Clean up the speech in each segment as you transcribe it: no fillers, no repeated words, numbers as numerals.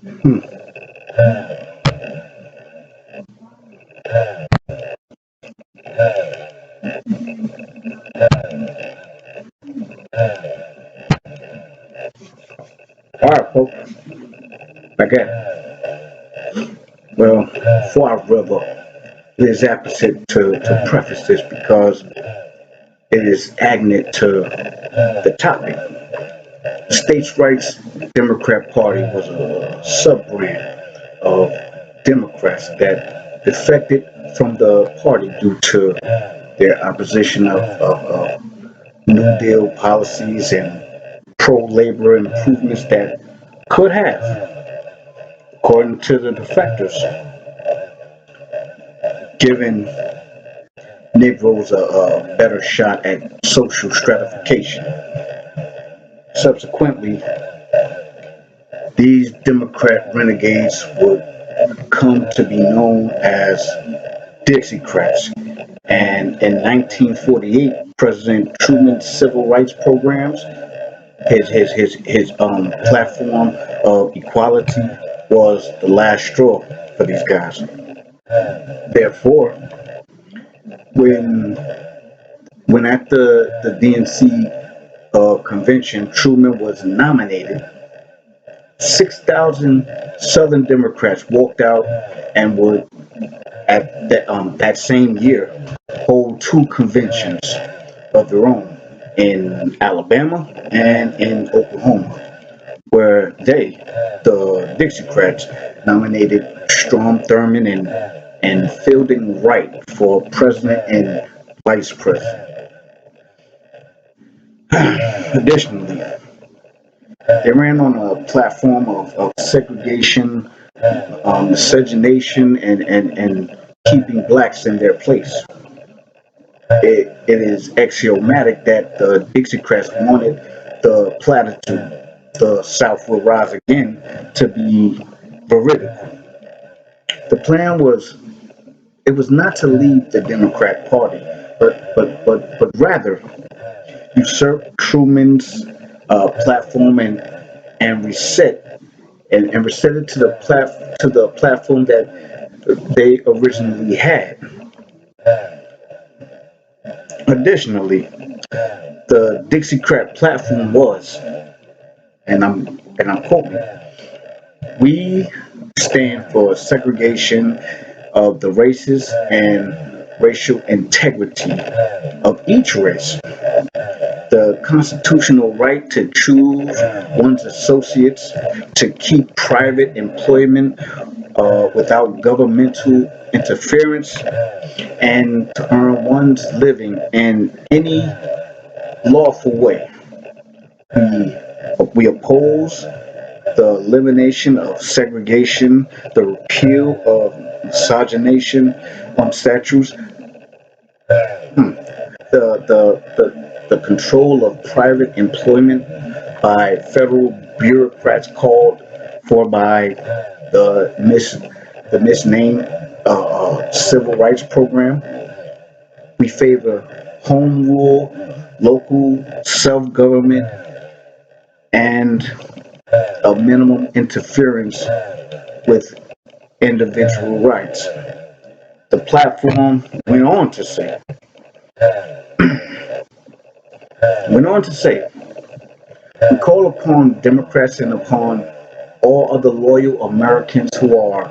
Hmm. All right, folks. Again, well, before I rev up, it is apposite to preface this because it is agnet to the topic. The States' Rights Democrat Party was a sub-brand of Democrats that defected from the party due to their opposition of New Deal policies and pro-labor improvements that could have, according to the defectors, given Negroes a better shot at social stratification. Subsequently, these Democrat renegades would come to be known as Dixiecrats. And in 1948, President Truman's civil rights programs, his platform of equality, was the last straw for these guys. Therefore, when when at the DNC convention, Truman was nominated, 6,000 Southern Democrats walked out and would, at that same year, hold two conventions of their own in Alabama and in Oklahoma, where they, the Dixiecrats, nominated Strom Thurmond and Fielding Wright for president and vice president. Additionally, they ran on a platform of segregation, miscegenation, and keeping blacks in their place. It is axiomatic that the Dixiecrats wanted the platitude, the South will rise again, to be veridical. The plan was it was not to leave the Democrat Party, but rather usurp Truman's platform and reset it to the platform that they originally had. Additionally, the Dixiecrat platform was, and I'm quoting, "We stand for segregation of the races and racial integrity of each race, the constitutional right to choose one's associates, to keep private employment without governmental interference, and to earn one's living in any lawful way. We oppose the elimination of segregation, the repeal of miscegenation statutes, the control of private employment by federal bureaucrats called for by the misnamed civil rights program. We favor home rule, local self-government, and a minimum interference with individual rights." The platform went on to say, "We call upon Democrats and upon all other loyal Americans who are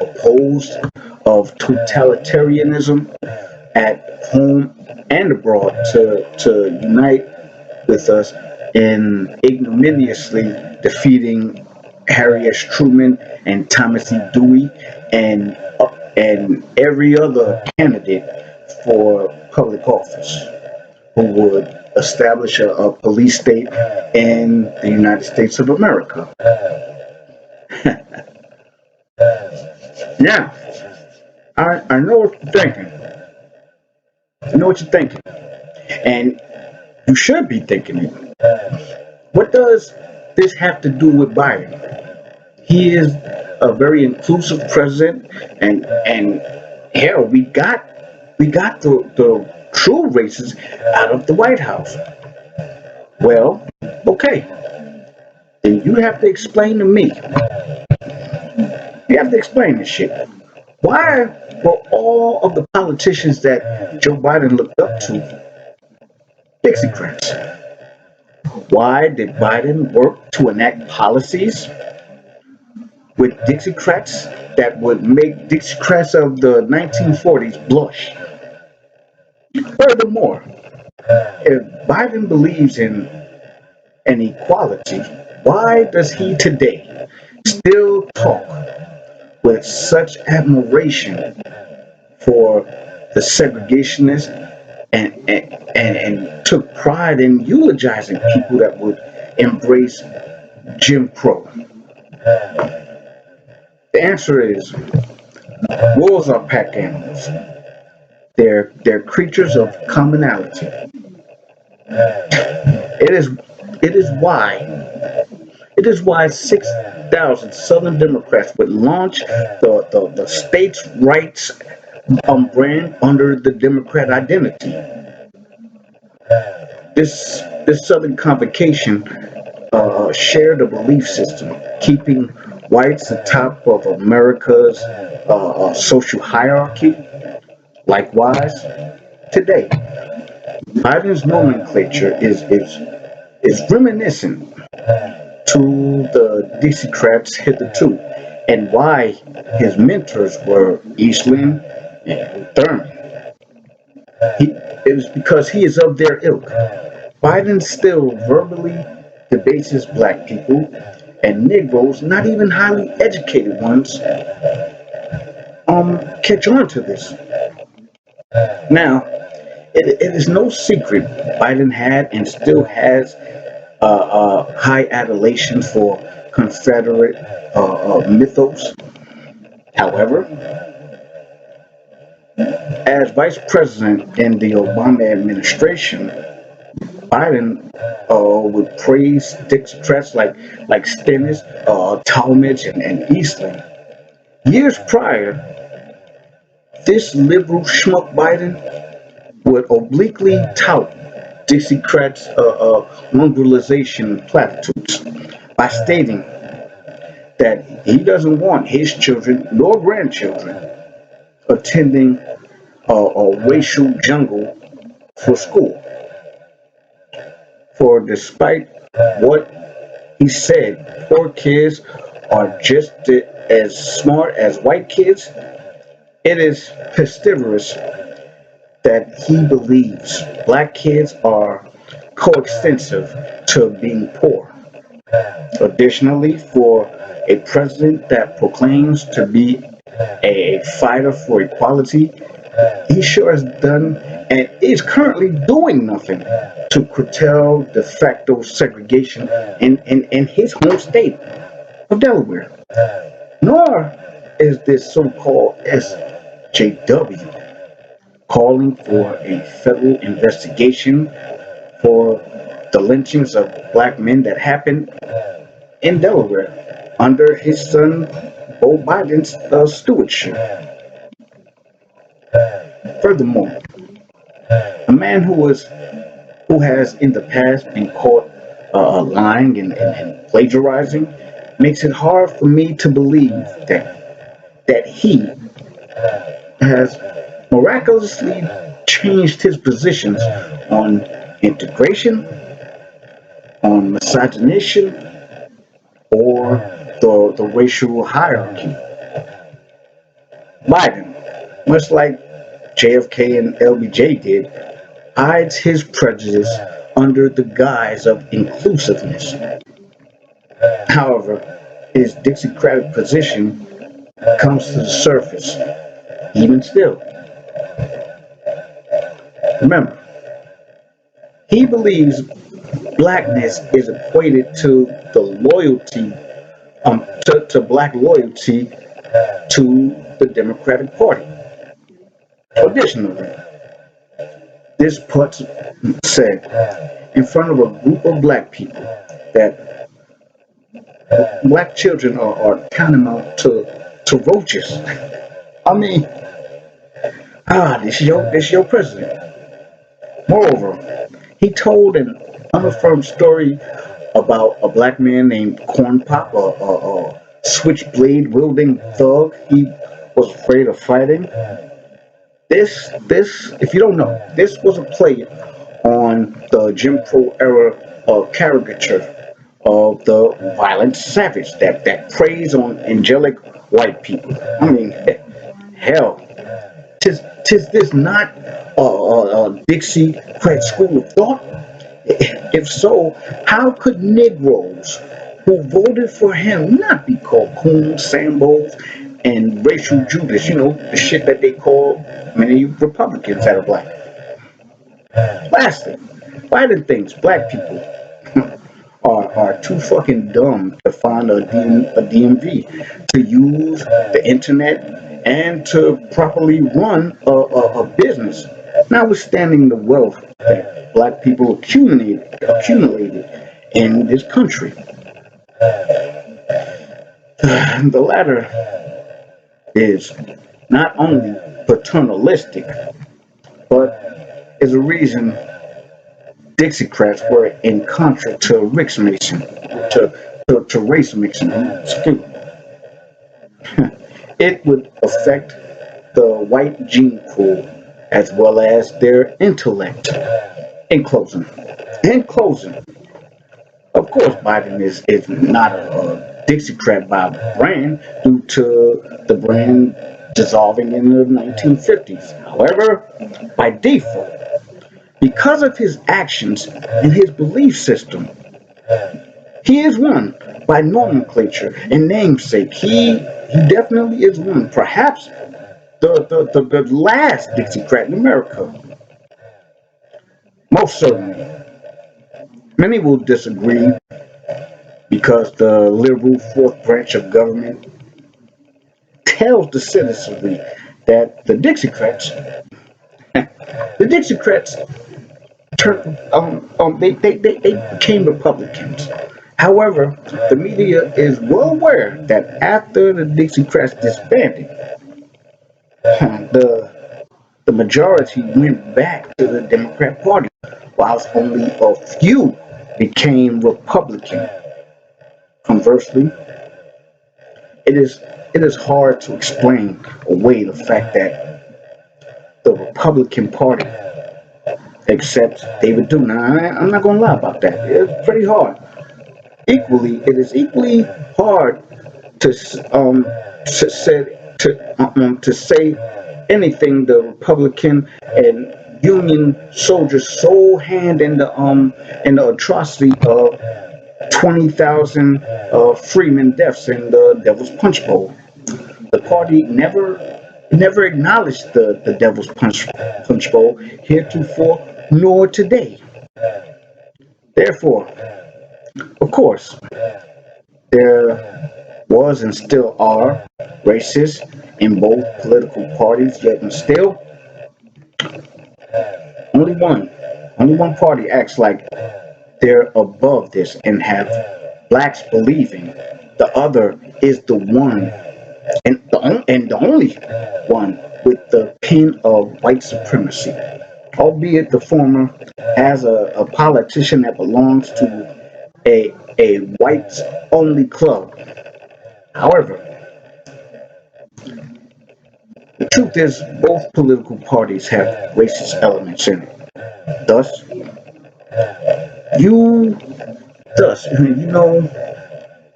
opposed of totalitarianism at home and abroad to unite with us in ignominiously defeating Harry S. Truman and Thomas E. Dewey and every other candidate for public office who would establish a police state in the United States of America." Now, I know what you're thinking. I know what you're thinking. And you should be thinking it. What does this have to do with Biden? He is a very inclusive president, and hell, we got the true races out of the White House. Well, okay, then you have to explain to me. You have to explain this shit. Why were all of the politicians that Joe Biden looked up to Dixiecrats? Why did Biden work to enact policies with Dixiecrats that would make Dixiecrats of the 1940s blush? Furthermore, if Biden believes in an equality, why does he today still talk with such admiration for the segregationists and took pride in eulogizing people that would embrace Jim Crow? The answer is wolves are pack animals. They're creatures of commonality. It is it is why it is why 6,000 Southern Democrats would launch the states' rights brand under the Democrat identity. This Southern convocation shared a belief system, keeping whites atop of America's social hierarchy. Likewise, today, Biden's nomenclature is reminiscent to the Dixiecrats hitherto, and why his mentors were Eastland and Thurman. It was because he is of their ilk. Biden still verbally debases black people and Negroes, not even highly educated ones, catch on to this. Now, it is no secret Biden had and still has high adulation for Confederate mythos. However, as vice president in the Obama administration, Biden would praise Dixiecrats like Stennis, Talmadge, and Eastland. Years prior, this liberal schmuck Biden would obliquely tout Dixiecrats' mongrelization platitudes by stating that he doesn't want his children nor grandchildren attending a racial jungle for school. For despite what he said, poor kids are just as smart as white kids. It is pestiferous that he believes black kids are coextensive to being poor. Additionally, for a president that proclaims to be a fighter for equality, he sure has done and is currently doing nothing to curtail de facto segregation in his home state of Delaware. Nor is this so-called SJW calling for a federal investigation for the lynchings of black men that happened in Delaware under his son Beau Biden's stewardship. Furthermore, a man who has in the past been caught lying and plagiarizing makes it hard for me to believe that he has miraculously changed his positions on integration, on misogynation, or the racial hierarchy. Biden, much like JFK and LBJ did, hides his prejudice under the guise of inclusiveness. However, his Dixiecratic position comes to the surface, even still. Remember, he believes blackness is equated to the loyalty, to black loyalty to the Democratic Party. Additionally, this puts said in front of a group of black people that black children are tantamount to roaches. I mean, this your president. Moreover, he told an unaffirmed story about a black man named Corn Pop, a switchblade wielding thug. He was afraid of fighting. This, if you don't know, this was a play on the Jim Crow era caricature of the violent savage that preys on angelic white people. I mean, hell, tis this not a Dixiecrat school of thought? If so, how could Negroes who voted for him not be called coons, sambos, and racial Judas? You know, the shit that they call many Republicans that are black. Lastly, why do things black people are too fucking dumb to find a DMV, to use the internet, and to properly run a business, notwithstanding the wealth that black people accumulated in this country. The latter is not only paternalistic, but is a reason Dixiecrats were in contra to Rick's Mason, to race mixing. Excuse me. It would affect the white gene pool as well as their intellect. In closing, of course, Biden is not a Dixiecrat by brand due to the brand dissolving in the 1950s. However, by default, because of his actions and his belief system, he is one by nomenclature and namesake. He definitely is one. Perhaps the last Dixiecrat in America. Most certainly. Many will disagree because the liberal fourth branch of government tells the citizenry that the Dixiecrats they became Republicans. However, the media is well aware that after the Dixiecrats disbanded, the majority went back to the Democrat Party, whilst only a few became Republican. Conversely, it is hard to explain away the fact that the Republican Party accepts David Duke. Now, I'm not going to lie about that. It's pretty hard. It is equally hard to to say anything the Republican and Union soldiers so hand in the atrocity of 20,000 freemen deaths in the Devil's Punch Bowl. The party never acknowledged the Devil's Punch Bowl heretofore nor today. Therefore, of course, there was and still are racists in both political parties, yet and still, only one, only one party acts like they're above this and have blacks believing the other is the one and the only one with the pin of white supremacy, albeit the former as a politician that belongs to a whites only club. However, the truth is both political parties have racist elements in it. Thus, you you know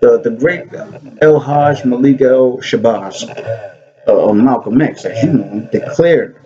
the great El Hajj Malik El Shabazz, Malcolm X, as you know, declared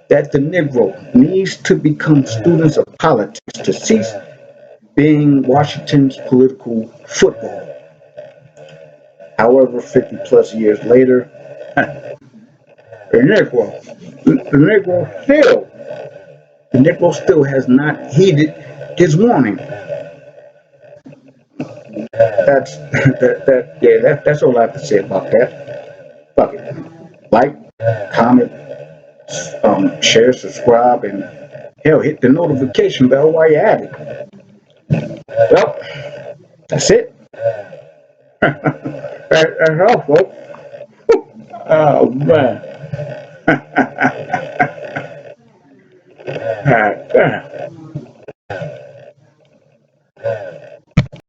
that the Negro needs to become students of politics to cease being Washington's political football. However, 50 plus years later, the the Negro still has not heeded his warning. That's all I have to say about that. Fuck it. Like, comment, share, subscribe, and hell, hit the notification bell while you're at it. Well, that's it. That's all, folks. Oh man. All right.